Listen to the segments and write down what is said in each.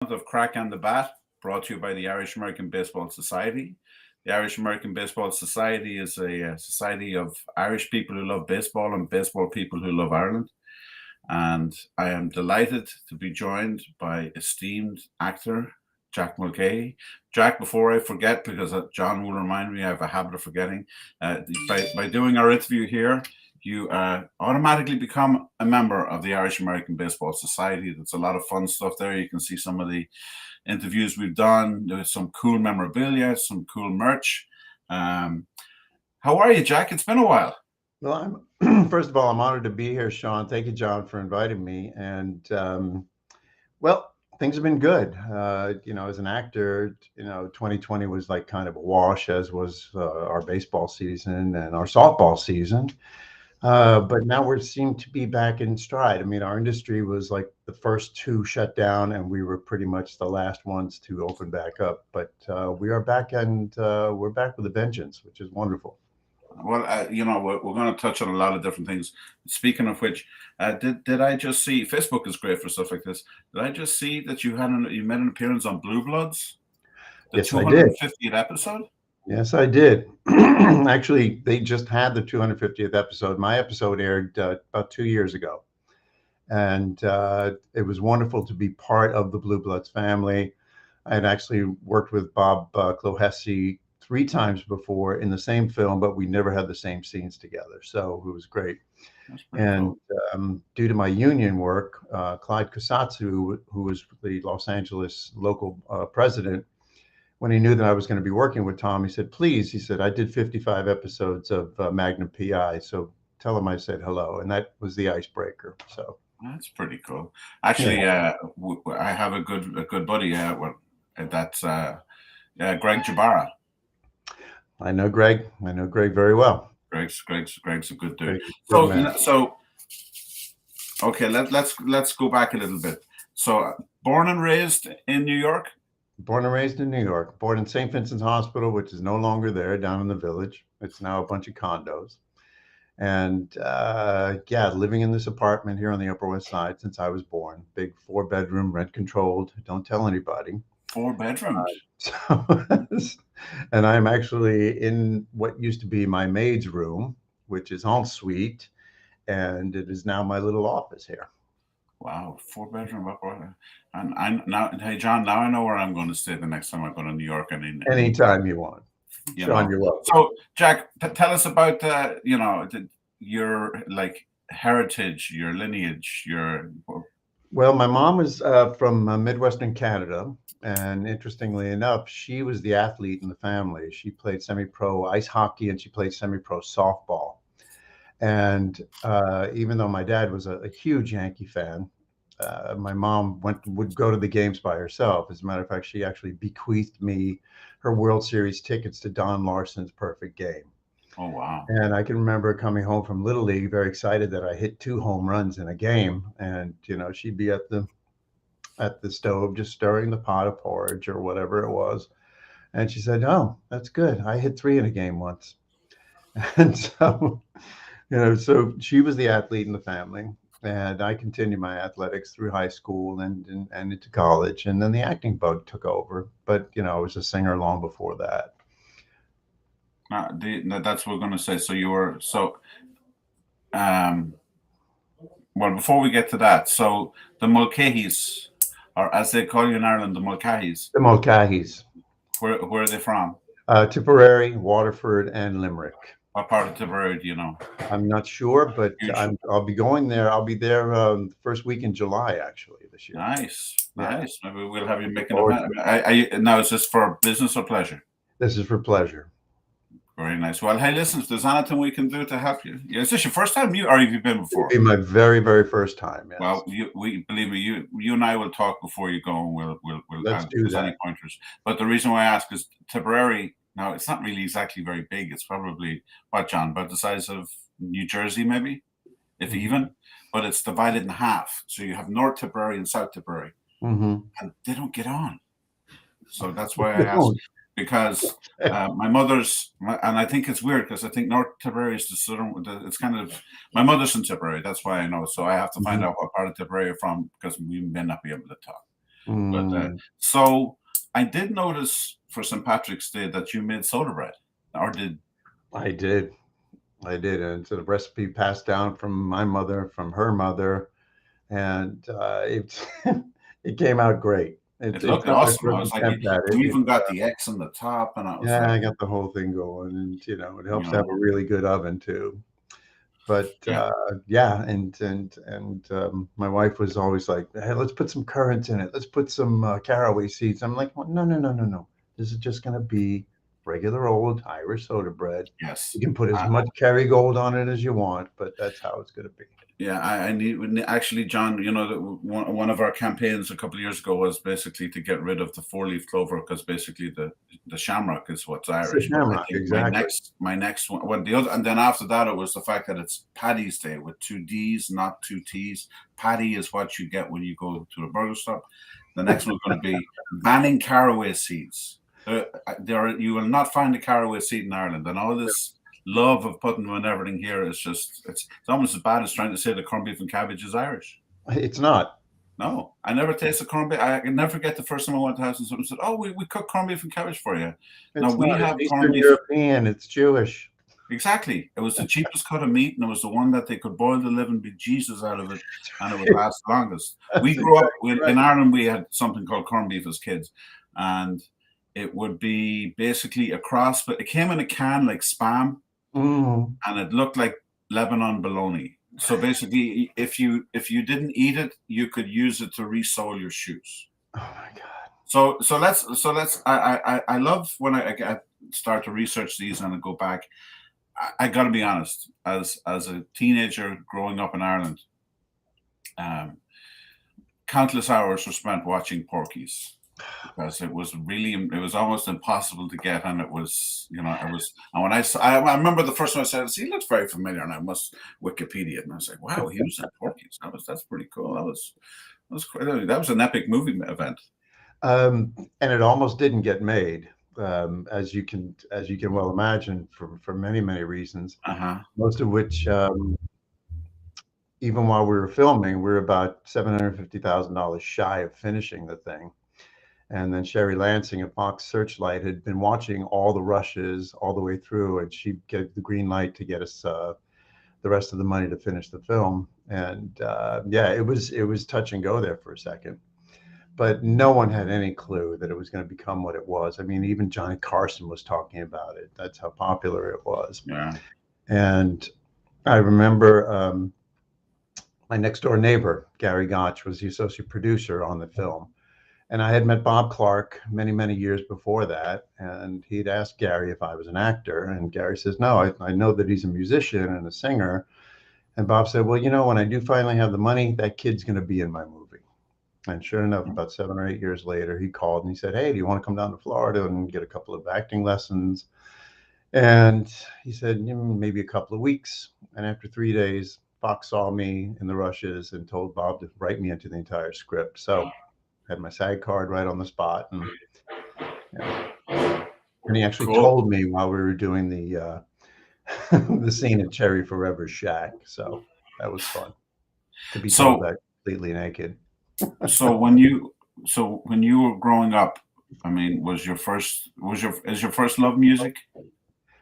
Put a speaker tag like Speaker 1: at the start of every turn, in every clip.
Speaker 1: of Crack and the Bat, brought to you by the Irish American Baseball Society. The Irish American Baseball Society is a society of Irish people who love baseball and baseball people who love Ireland. And I am delighted to be joined by esteemed actor Jack Mulcahy. Jack, before I forget, because John will remind me, I have a habit of forgetting, by doing our interview here, you automatically become a member of the Irish American Baseball Society. There's a lot of fun stuff there. You can see some of the interviews we've done. There's some cool memorabilia, some cool merch. How are you, Jack? It's been a while.
Speaker 2: Well, I'm first of all, I'm honored to be here, Shaun. Thank you, John, for inviting me. And well, things have been good. As an actor, 2020 was like kind of a wash, as was our baseball season and our softball season. But now we seem to be back in stride. I mean, our industry was like the first two shut down, and we were pretty much the last ones to open back up. But we are back, and we're back with a vengeance, which is wonderful.
Speaker 1: Well, we're going to touch on a lot of different things. Speaking of which, did I just see Facebook is great for stuff like this? Did I just see that you made an appearance on Blue Bloods, the
Speaker 2: Yes, I did.
Speaker 1: 250th episode?
Speaker 2: Yes, I did. Actually, they just had the 250th episode. My episode aired about 2 years ago, and it was wonderful to be part of the Blue Bloods family. I had actually worked with Bob Clohessy 3 times before in the same film, but we never had the same scenes together. So it was great. And cool. Due to my union work, Clyde Kusatsu, who was the Los Angeles local president, when he knew that I was going to be working with Tom, he said, please, he said, I did 55 episodes of Magnum PI. So tell him I said hello. And that was the icebreaker. So
Speaker 1: that's pretty cool. Actually, I have a good buddy. That's Greg Jabara.
Speaker 2: I know Greg. I know Greg very well.
Speaker 1: Greg's a good dude. So okay, let's go back a little bit. So born and raised in New York?
Speaker 2: Born and raised in New York. Born in St. Vincent's Hospital, which is no longer there, down in the village. It's now a bunch of condos. And living in this apartment here on the Upper West Side since I was born. Big 4-bedroom, rent controlled. Don't tell anybody.
Speaker 1: 4 bedrooms.
Speaker 2: And I'm actually in what used to be my maid's room, which is en suite, and it is now my little office here.
Speaker 1: Wow, 4-bedroom upright. And I'm now, hey John, now I know where I'm going to stay the next time I go to New York.
Speaker 2: Anytime you want. Shaun, you're welcome.
Speaker 1: So, Jack, tell us about your like heritage, your lineage,
Speaker 2: Well, my mom was from Midwestern Canada, and interestingly enough, she was the athlete in the family. She played semi-pro ice hockey and she played semi-pro softball. And even though my dad was a huge Yankee fan, my mom would go to the games by herself. As a matter of fact, she actually bequeathed me her World Series tickets to Don Larson's perfect game.
Speaker 1: Oh, wow.
Speaker 2: And I can remember coming home from Little League very excited that I hit 2 home runs in a game. And, she'd be at the stove just stirring the pot of porridge or whatever it was. And she said, oh, that's good. I hit 3 in a game once. And so, so she was the athlete in the family. And I continued my athletics through high school and into college. And then the acting bug took over. But, I was a singer long before that.
Speaker 1: That's what we're going to say. So you were well, before we get to that, so the Mulcahys, or as they call you in Ireland, the Mulcahys.
Speaker 2: The Mulcahys.
Speaker 1: Where are they from?
Speaker 2: Tipperary, Waterford, and Limerick.
Speaker 1: What part of Tipperary do you know?
Speaker 2: I'm not sure, but I'll be going there. I'll be there the first week in July, actually, this year.
Speaker 1: Nice. Maybe we'll have you making a now, is this for business or pleasure?
Speaker 2: This is for pleasure.
Speaker 1: Very nice. Well, hey, listen, if there's anything we can do to help you. Is this your first time, or have you been before?
Speaker 2: It'll be my very, very first time. Yes.
Speaker 1: Well, believe me, you and I will talk before you go, and we'll
Speaker 2: Let's do that.
Speaker 1: Any pointers. But the reason why I ask is Tipperary. Now, it's not really exactly very big. It's probably what, John, about the size of New Jersey, maybe, if even. But it's divided in half. So you have North Tipperary and South Tipperary, and they don't get on. So that's why I asked. Because my mother's, and I think it's weird because I think North Tipperary is the southern, it's kind of, my mother's in Tipperary, that's why I know. So I have to find out what part of Tipperary you're from because we may not be able to talk. So I did notice for St. Patrick's Day that you made soda bread, or did?
Speaker 2: I did. And it's a recipe passed down from my mother, from her mother, and it it came out great.
Speaker 1: It looked
Speaker 2: Not my
Speaker 1: awesome. I
Speaker 2: first
Speaker 1: was like,
Speaker 2: attempt at
Speaker 1: you
Speaker 2: it.
Speaker 1: even got the X on the top, and I was
Speaker 2: Yeah,
Speaker 1: like,
Speaker 2: I got the whole thing going, and it
Speaker 1: you
Speaker 2: helps to have
Speaker 1: know,
Speaker 2: a really good oven too. But
Speaker 1: yeah,
Speaker 2: yeah, my wife was always like, "Hey, let's put some currants in it. Let's put some caraway seeds." I'm like, well, no, no, no, no, no. This is just going to be regular old Irish soda bread. You
Speaker 1: yes.
Speaker 2: can put as much Kerrygold on it as you want, but that's how it's going to be.
Speaker 1: Yeah, I need actually, John. One of our campaigns a couple of years ago was basically to get rid of the 4-leaf clover, because basically the shamrock is what's
Speaker 2: It's the
Speaker 1: Irish. But I
Speaker 2: shamrock,
Speaker 1: think
Speaker 2: exactly.
Speaker 1: my next one, well, the other, and then after that, it was the fact that it's Paddy's Day with 2 D's, not 2 T's. Paddy is what you get when you go to a burger shop. The next one's going to be banning caraway seeds. You will not find a caraway seed in Ireland, and all this love of putting them in everything here is just it's almost as bad as trying to say that corned beef and cabbage is Irish.
Speaker 2: It's not.
Speaker 1: No, I never tasted corned beef. I can never forget the first time I went to the house and someone said, "Oh, we cook corned beef and cabbage for you." Now we have
Speaker 2: It's
Speaker 1: corned
Speaker 2: Eastern
Speaker 1: beef.
Speaker 2: European. It's Jewish.
Speaker 1: Exactly. It was the cheapest cut of meat, and it was the one that they could boil the living bejesus out of it, and it would last the longest. We grew up in Ireland. We had something called corned beef as kids, and it would be basically a cross, but it came in a can like Spam. And it looked like Lebanon bologna. So basically, if you didn't eat it, you could use it to resole your shoes.
Speaker 2: Oh my God!
Speaker 1: So let's. I love when I start to research these and I go back. I got to be honest. As a teenager growing up in Ireland, countless hours were spent watching Porky's, because it was almost impossible to get, and it was, and when I remember the first time I said, he looks very familiar, and I must Wikipedia, and I was like, wow, he was in Porky's. That's pretty cool. That was an epic movie event.
Speaker 2: And it almost didn't get made, as you can well imagine, for many reasons. Most of which, even while we were filming, we were about $750,000 shy of finishing the thing. And then Sherry Lansing at Fox Searchlight had been watching all the rushes all the way through, and she gave the green light to get us the rest of the money to finish the film. And yeah, it was touch and go there for a second, but no one had any clue that it was going to become what it was. I mean, even Johnny Carson was talking about it. That's how popular it was.
Speaker 1: Yeah.
Speaker 2: And I remember my next door neighbor, Gary Gotch, was the associate producer on the film. And I had met Bob Clark many years before that, and he'd asked Gary if I was an actor, and Gary says, no, I know that he's a musician and a singer. And Bob said, well, when I do finally have the money, that kid's going to be in my movie. And sure enough, about 7 or 8 years later, he called and he said, hey, do you want to come down to Florida and get a couple of acting lessons? And he said, maybe a couple of weeks. And after 3 days, Fox saw me in the rushes and told Bob to write me into the entire script. So had my SAG card right on the spot, and he actually told me while we were doing the the scene at Cherry Forever's shack. So that was fun to be told that completely naked.
Speaker 1: So when you were growing up, I mean, is your first love music?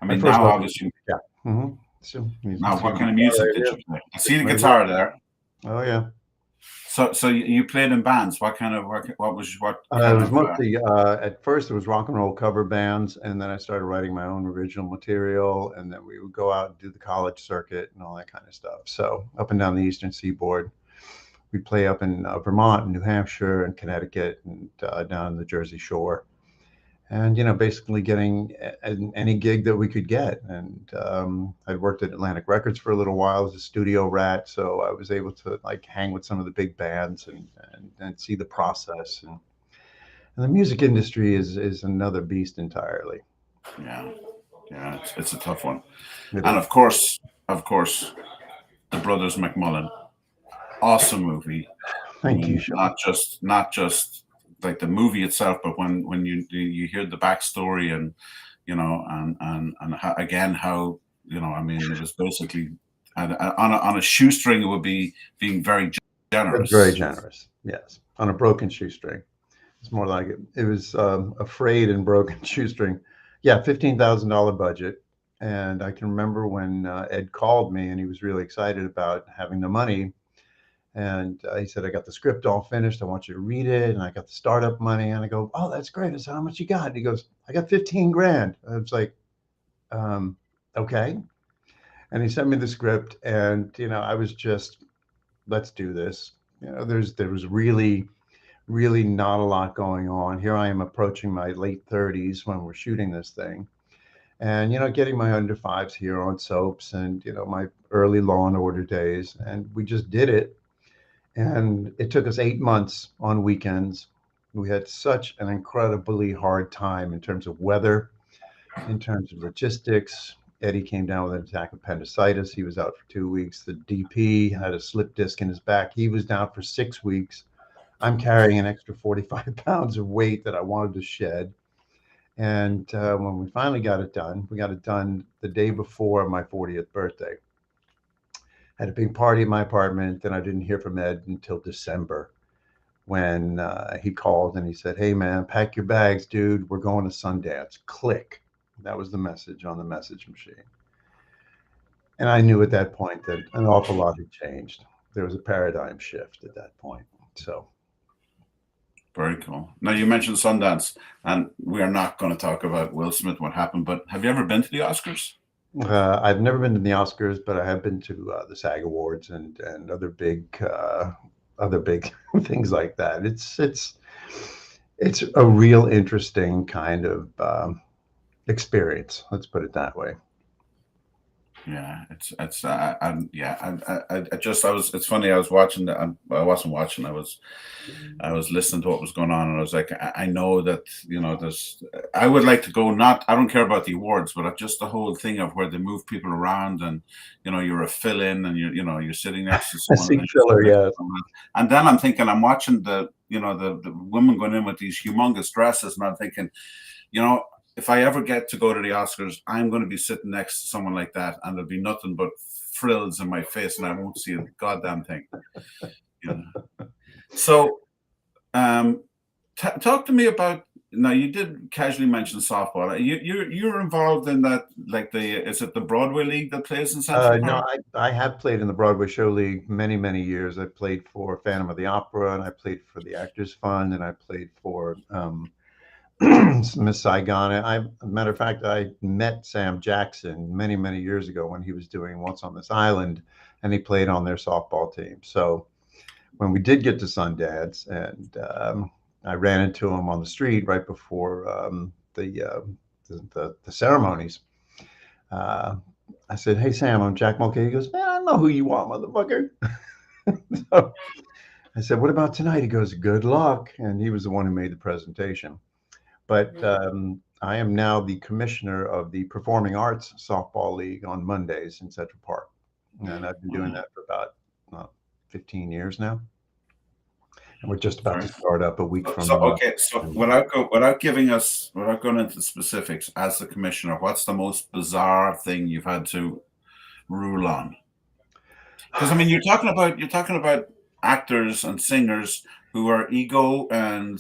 Speaker 1: I mean, now obviously,
Speaker 2: yeah. Mm-hmm.
Speaker 1: So now, what kind of music did you play? I see the guitar there.
Speaker 2: Oh yeah.
Speaker 1: So you played in bands. What kind of
Speaker 2: it was mostly at first it was rock and roll cover bands, and then I started writing my own original material, and then we would go out and do the college circuit and all that kind of stuff. So up and down the Eastern Seaboard, we'd play up in Vermont and New Hampshire and Connecticut and down the Jersey Shore, and basically getting any gig that we could get. And I'd worked at Atlantic Records for a little while as a studio rat, so I was able to hang with some of the big bands and see the process. And the music industry is another beast entirely.
Speaker 1: Yeah, it's a tough one. And of course, The Brothers McMullen, awesome movie.
Speaker 2: Thank you, Shaun.
Speaker 1: Not just like the movie itself, but when you hear the backstory and and how, again, how I mean, it was basically on a shoestring. It would be being very generous.
Speaker 2: Very generous, yes, on a broken shoestring. It's more like it. It was Afraid and Broken Shoestring. Yeah, $15,000 budget. And I can remember when Ed called me and he was really excited about having the money. And he said, I got the script all finished. I want you to read it. And I got the startup money. And I go, oh, that's great. I said, how much you got? And he goes, I got 15 grand. I was like, okay. And he sent me the script. And, I was just, let's do this. There was really not a lot going on. Here I am approaching my late 30s when we're shooting this thing. And, getting my under fives here on soaps and, my early Law and Order days. And we just did it. And it took us 8 months on weekends. We had such an incredibly hard time in terms of weather, in terms of logistics. Eddie came down with an attack of appendicitis. He was out for 2 weeks. The DP had a slip disc in his back. He was down for 6 weeks. I'm carrying an extra 45 pounds of weight that I wanted to shed. And when we finally got it done, we got it done the day before my 40th birthday. Had a big party in my apartment. Then I didn't hear from Ed until December when he called and he said, hey, man, pack your bags, dude. We're going to Sundance. Click. That was the message on the message machine. And I knew at that point that an awful lot had changed. There was a paradigm shift at that point. So.
Speaker 1: Very cool. Now, you mentioned Sundance, and we are not going to talk about Will Smith, what happened, but have you ever been to the Oscars?
Speaker 2: I've never been to the Oscars, but I have been to the SAG Awards and other big things like that. It's a real interesting kind of experience. Let's put it that way.
Speaker 1: Yeah, it's it's funny. I was watching that. I wasn't watching. I was listening to what was going on, and I was like, I know that I would like to go. I don't care about the awards, but just the whole thing of where they move people around, and you're a fill-in, and you're sitting next to someone.
Speaker 2: Filler, yes.
Speaker 1: And then I'm thinking, I'm watching the women going in with these humongous dresses, and I'm thinking, if I ever get to go to the Oscars, I'm going to be sitting next to someone like that, and there'll be nothing but frills in my face, and I won't see a goddamn thing. So, talk to me about. Now, you did casually mention softball. You're involved in that, like is it the Broadway League that plays in Central Park?
Speaker 2: No, I have played in the Broadway Show League many years. I played for Phantom of the Opera, and I played for the Actors Fund, and I played for. Miss Saigon. As a matter of fact, I met Sam Jackson many years ago when he was doing Once on This Island, and he played on their softball team. So when we did get to Sundance, and I ran into him on the street right before the ceremonies, I said, "Hey Sam, I'm Jack Mulcahy." He goes, "Man, I know who you are, motherfucker." So I said, "What about tonight?" He goes, "Good luck." And he was the one who made the presentation. But I am now the commissioner of the Performing Arts Softball League on Mondays in Central Park. And I've been doing that for about 15 years now. And we're just about to start up a week from now.
Speaker 1: Okay, so without going into specifics, as the commissioner, what's the most bizarre thing you've had to rule on? Because you're talking about actors and singers who are ego, and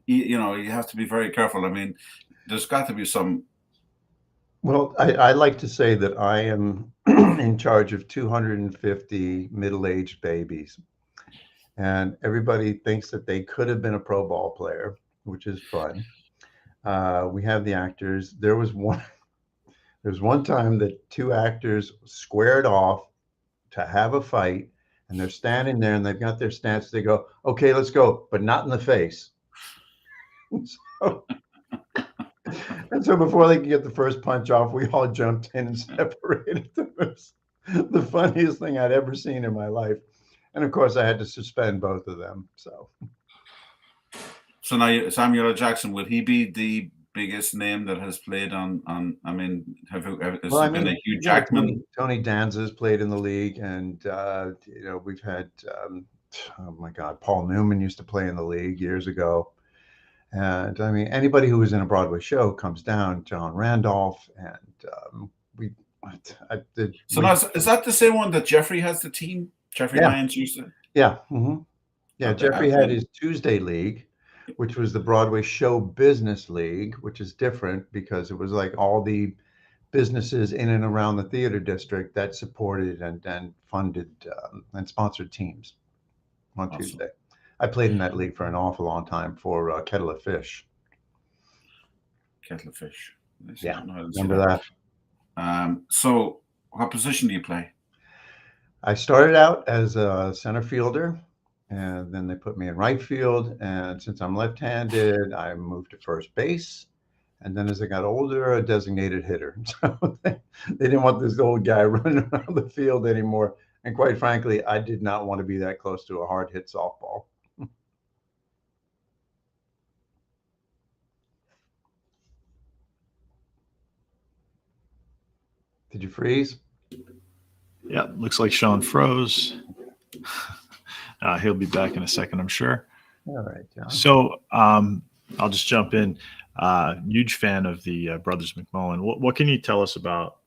Speaker 1: you have to be very careful. There's got to be some.
Speaker 2: Well, I like to say that I am in charge of 250 middle-aged babies, and everybody thinks that they could have been a pro ball player, which is fun. We have the actors. There was one time that two actors squared off to have a fight, and they're standing there and they've got their stance. They go, "Okay, let's go," but not in the face. And so before they could get the first punch off, we all jumped in and separated them. It was the funniest thing I'd ever seen in my life. And of course, I had to suspend both of them. So
Speaker 1: now Samuel L. Jackson, would he be the biggest name that has played on? Has been a Hugh Jackman?
Speaker 2: Tony Danza's played in the league, and we've had oh my God, Paul Newman used to play in the league years ago. And anybody who was in a Broadway show comes down. John Randolph, and
Speaker 1: now, is that the same one that Jeffrey has the team? Jeffrey Lyons used to.
Speaker 2: Yeah, mm-hmm. Yeah. Okay, Jeffrey had his Tuesday league, which was the Broadway Show Business League, which is different because it was like all the businesses in and around the theater district that supported and funded and sponsored teams on
Speaker 1: Awesome.
Speaker 2: Tuesday. I played in that league for an awful long time for Kettle of Fish.
Speaker 1: Kettle of Fish.
Speaker 2: Yeah,
Speaker 1: No, I didn't see
Speaker 2: remember that.
Speaker 1: So, what position do you play?
Speaker 2: I started out as a center fielder, and then they put me in right field. And since I'm left-handed, I moved to first base. And then as I got older, a designated hitter. So they didn't want this old guy running around the field anymore. And quite frankly, I did not want to be that close to a hard hit softball. Did you freeze?
Speaker 3: Yeah, looks like Shaun froze. He'll be back in a second, I'm sure.
Speaker 2: All right, John.
Speaker 3: So I'll just jump in. Huge fan of the Brothers McMullen. What can you tell us about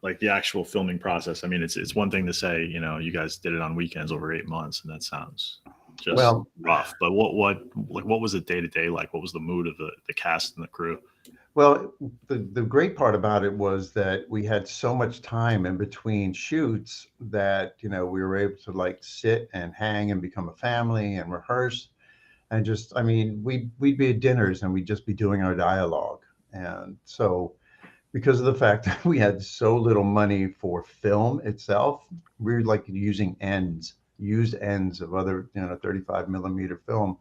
Speaker 3: like the actual filming process? I mean, it's one thing to say, you know, you guys did it on weekends over 8 months, and that sounds just rough. But what was it day to day like? What was the mood of the cast and the crew?
Speaker 2: Well, the great part about it was that we had so much time in between shoots that, you know, we were able to like sit and hang and become a family and rehearse. And just, I mean, we'd be at dinners and we'd just be doing our dialogue. And so because of the fact that we had so little money for film itself, we were like using used ends of other, you know, 35 millimeter film,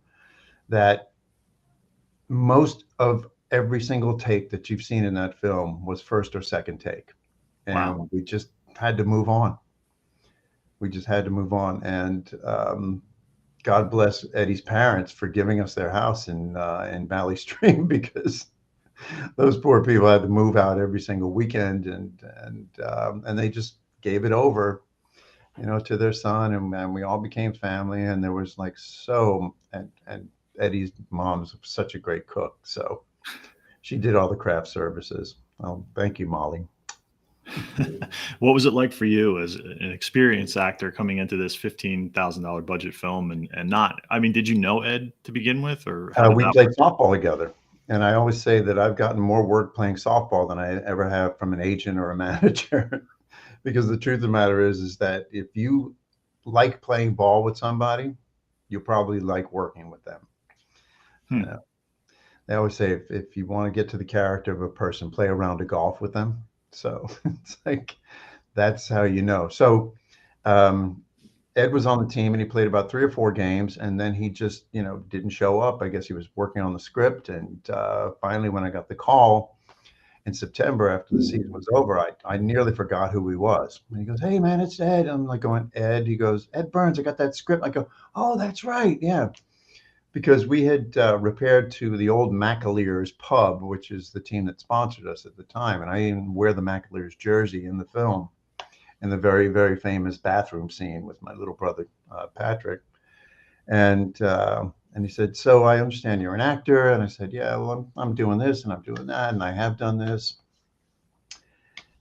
Speaker 2: that most of every single take that you've seen in that film was first or second take. And
Speaker 3: Wow.
Speaker 2: we just had to move on. We just had to move on. And God bless Eddie's parents for giving us their house in Valley Stream, because those poor people had to move out every single weekend, and they just gave it over, you know, to their son, and we all became family. And there was like and Eddie's mom's such a great cook, so she did all the craft services. Oh, thank you, Molly.
Speaker 3: What was it like for you as an experienced actor coming into this $15,000 budget film and not? I mean, did you know Ed to begin with, or how did
Speaker 2: We
Speaker 3: that
Speaker 2: played
Speaker 3: work?
Speaker 2: softball together, and I always say that I've gotten more work playing softball than I ever have from an agent or a manager. Because the truth of the matter is that if you like playing ball with somebody, you'll probably like working with them. You know, they always say if you want to get to the character of a person, play a round of golf with them. So it's like, that's how you know. So Ed was on the team and he played about 3 or 4 games, and then he just, you know, didn't show up. I guess he was working on the script. And finally, when I got the call in September after the season was over, I nearly forgot who he was. And he goes, "Hey man, it's Ed." I'm like going, "Ed?" He goes, "Ed Burns, I got that script." I go, "Oh, that's right. Yeah." Because we had repaired to the old McAleer's pub, which is the team that sponsored us at the time. And I even wear the McAleer's jersey in the film, in the very, very famous bathroom scene with my little brother, Patrick. And he said, "So I understand you're an actor." And I said, "Yeah, well, I'm doing this and I'm doing that, and I have done this."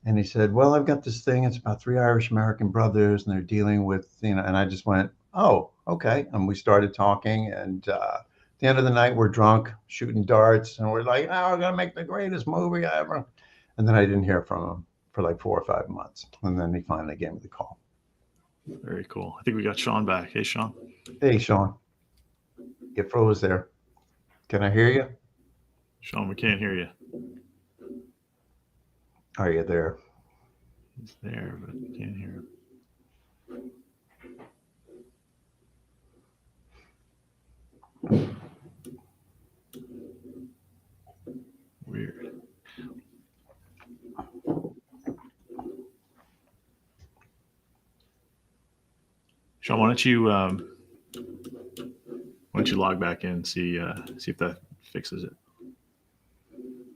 Speaker 2: And he said, "Well, I've got this thing. It's about 3 Irish American brothers, and they're dealing with, you know," and I just went, "Oh, okay." And we started talking. And at the end of the night, we're drunk, shooting darts, and we're like, "Oh, we're going to make the greatest movie ever." And then I didn't hear from him for like 4 or 5 months. And then he finally gave me the call.
Speaker 3: Very cool. I think we got Shaun back. Hey, Shaun.
Speaker 2: Hey, Shaun. You froze there. Can I hear you?
Speaker 3: Shaun, we can't hear you.
Speaker 2: Are you there?
Speaker 3: He's there, but we can't hear him. Weird. Shaun, why don't you log back in and see if that fixes it?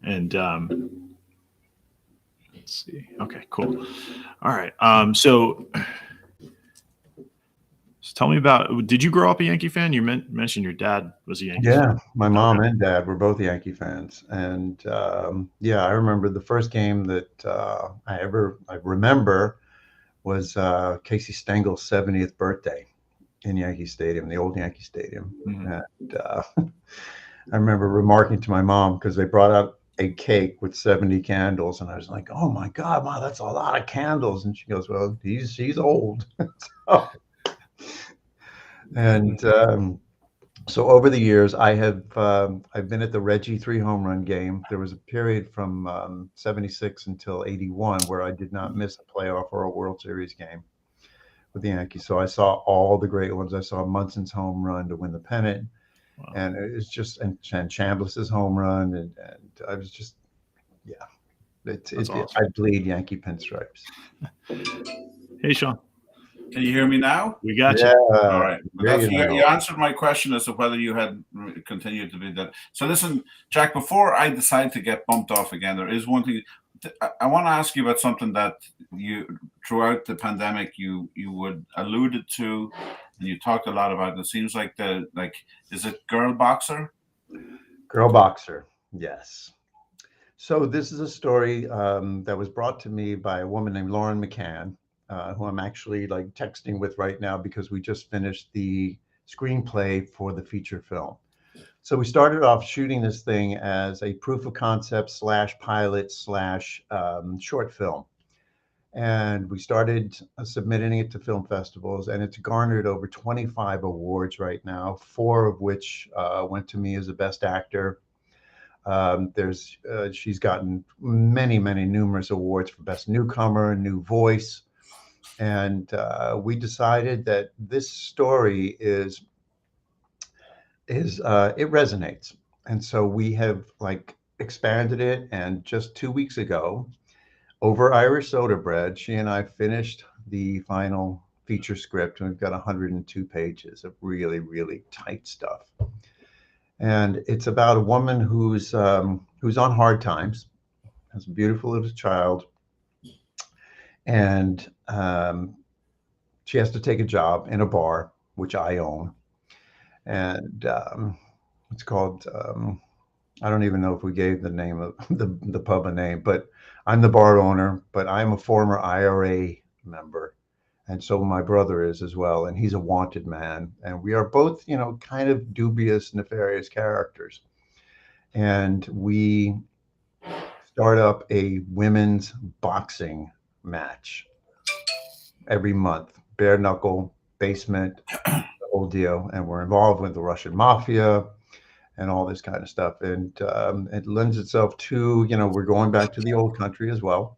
Speaker 3: And let's see. Okay, cool. All right. So tell me about. Did you grow up a Yankee fan? You mentioned your dad was a Yankee fan.
Speaker 2: Yeah, my mom and dad were both Yankee fans. And yeah, I remember the first game that I remember was Casey Stengel's 70th birthday in Yankee Stadium, the old Yankee Stadium.
Speaker 3: Mm-hmm.
Speaker 2: And I remember remarking to my mom because they brought out a cake with 70 candles, and I was like, "Oh my God, Mom, that's a lot of candles." And she goes, "Well, she's old." So, and so over the years, I've been at the Reggie 3 home run game. There was a period from 76 until 81 where I did not miss a playoff or a World Series game with the Yankees. So I saw all the great ones. I saw Munson's home run to win the pennant.
Speaker 3: Wow.
Speaker 2: And it's just, and Chambliss's home run. And I was just, yeah,
Speaker 3: Awesome.
Speaker 2: I bleed Yankee pinstripes.
Speaker 3: Hey, Shaun.
Speaker 1: Can you hear me now?
Speaker 3: We got
Speaker 2: Yeah.
Speaker 3: you.
Speaker 1: All right. You answered my question as to whether you had continued to be that. So listen, Jack, before I decide to get bumped off again, there is one thing I want to ask you about, something that you, throughout the pandemic, you would alluded to, and you talked a lot about. It seems like is it Girl Boxer?
Speaker 2: Girl Boxer, yes. So this is a story that was brought to me by a woman named Lauren McCann, who I'm actually like texting with right now because we just finished the screenplay for the feature film. So we started off shooting this thing as a proof of concept / pilot / short film. And we started submitting it to film festivals, and it's garnered over 25 awards right now, 4 of which went to me as a best actor. She's gotten many, numerous awards for best newcomer, new voice. And we decided that this story it resonates. And so we have like expanded it. And just 2 weeks ago, over Irish soda bread, she and I finished the final feature script, and we've got 102 pages of really, really tight stuff. And it's about a woman who's on hard times, has a beautiful little child, and she has to take a job in a bar, which I own. And it's called, I don't even know if we gave the name of the pub a name, but I'm the bar owner, but I'm a former IRA member. And so my brother is as well. And he's a wanted man. And we are both, kind of dubious, nefarious characters. And we start up a women's boxing match every month, bare knuckle, basement, the whole deal. And we're involved with the Russian mafia and all this kind of stuff. And it lends itself to, we're going back to the old country as well,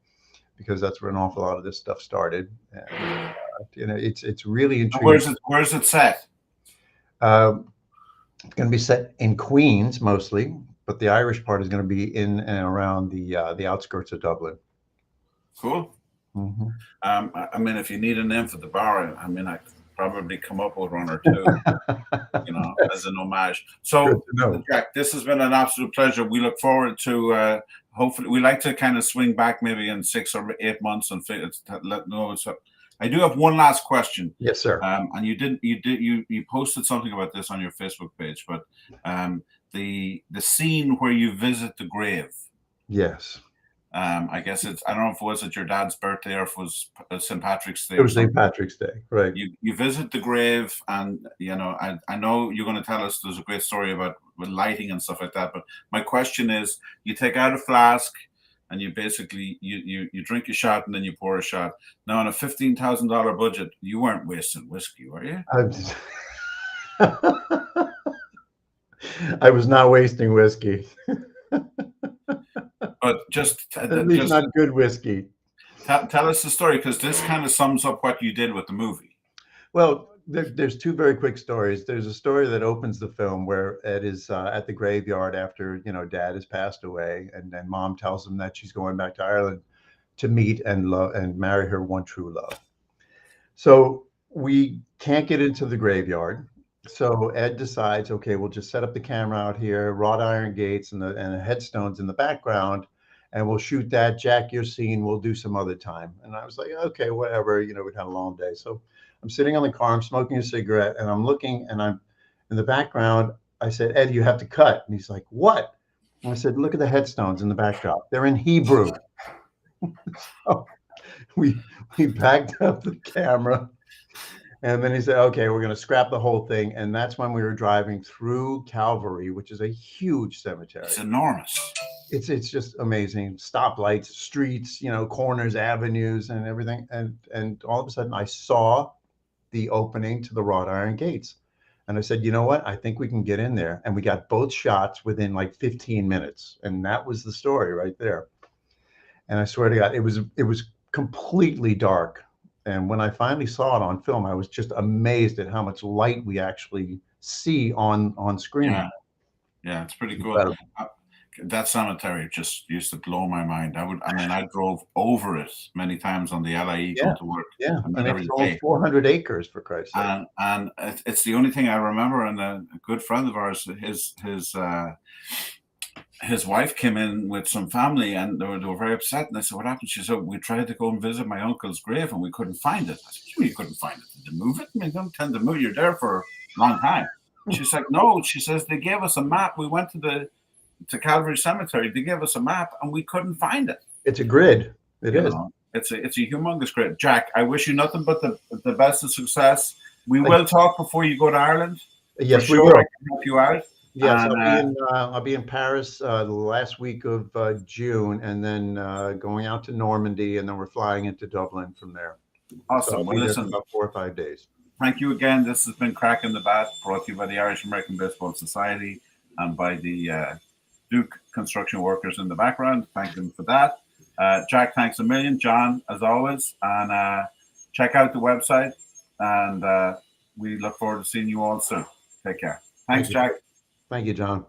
Speaker 2: because that's where an awful lot of this stuff started. And, it's really intriguing.
Speaker 1: Where's it set?
Speaker 2: It's going to be set in Queens mostly, but the Irish part is going to be in and around the outskirts of Dublin.
Speaker 1: Cool.
Speaker 2: Mm-hmm.
Speaker 1: I mean, if you need a name for the bar, I mean, I could probably come up with one or two, as an homage. So, Jack, this has been an absolute pleasure. We look forward to hopefully. We like to kind of swing back maybe in 6 or 8 months and let know. So, I do have one last question.
Speaker 2: Yes, sir.
Speaker 1: And you posted something about this on your Facebook page, but the scene where you visit the grave.
Speaker 2: Yes.
Speaker 1: I guess I don't know if it was at your dad's birthday or if it was St. Patrick's Day.
Speaker 2: It was St. Patrick's Day, right?
Speaker 1: You visit the grave, and I know you're going to tell us there's a great story about with lighting and stuff like that. But my question is, you take out a flask, and you basically you drink a shot, and then you pour a shot. Now, on a $15,000 budget, you weren't wasting whiskey, were you?
Speaker 2: I was not wasting whiskey.
Speaker 1: But just
Speaker 2: at least not good whiskey.
Speaker 1: Tell us the story, because this kind of sums up what you did with the movie.
Speaker 2: Well, there's 2 very quick stories. There's a story that opens the film where Ed is at the graveyard after Dad has passed away, and then Mom tells him that she's going back to Ireland to meet and love and marry her one true love. So we can't get into the graveyard. So Ed decides, okay, we'll just set up the camera out here, wrought iron gates and the headstones in the background, and we'll shoot that. Jack, your scene, we'll do some other time. And I was like, okay, whatever, we'd had a long day. So I'm sitting on the car, I'm smoking a cigarette, and I'm looking, and I'm in the background. I said, Ed, you have to cut. And he's like, what? And I said, look at the headstones in the backdrop. They're in Hebrew. So we packed up the camera, And then he said, okay, we're going to scrap the whole thing. And that's when we were driving through Calvary, which is a huge cemetery.
Speaker 1: It's enormous.
Speaker 2: It's just amazing. Stoplights, streets, corners, avenues, and everything. And all of a sudden I saw the opening to the wrought iron gates. And I said, you know what? I think we can get in there. And we got both shots within like 15 minutes. And that was the story right there. And I swear to God, it was completely dark. And when I finally saw it on film, I was just amazed at how much light we actually see on screen.
Speaker 1: Yeah, it's pretty cool.
Speaker 2: Incredible.
Speaker 1: That cemetery just used to blow my mind. I drove over it many times on the LIE going to work.
Speaker 2: Yeah, and
Speaker 1: every
Speaker 2: it's
Speaker 1: day.
Speaker 2: all 400 acres, for Christ's sake.
Speaker 1: And it's the only thing I remember. And a good friend of ours, his wife came in with some family, and they were very upset. And I said, "What happened?" She said, "We tried to go and visit my uncle's grave, and we couldn't find it." I said, "You couldn't find it? Did they move it? I mean, they don't tend to move. You're there for a long time." She's like, "No." She says, "They gave us a map. We went to Calvary Cemetery. They gave us a map, and we couldn't find it."
Speaker 2: It's a grid. It is.
Speaker 1: It's a humongous grid. Jack, I wish you nothing but the best of success. We will talk before you go to Ireland.
Speaker 2: Yes,
Speaker 1: we will. I can help you out.
Speaker 2: Yes, I'll be in Paris the last week of June, and then going out to Normandy, and then we're flying into Dublin from there.
Speaker 1: Awesome.
Speaker 2: So
Speaker 1: well, listen,
Speaker 2: about 4 or 5 days.
Speaker 1: Thank you again. This has been Craic in the Bat, brought to you by the Irish American Baseball Society and by the Duke construction workers in the background. Thank them for that. Jack, thanks a million. John, as always, and check out the website. And we look forward to seeing you all soon. Take care. Thanks, Jack.
Speaker 2: Thank you, John.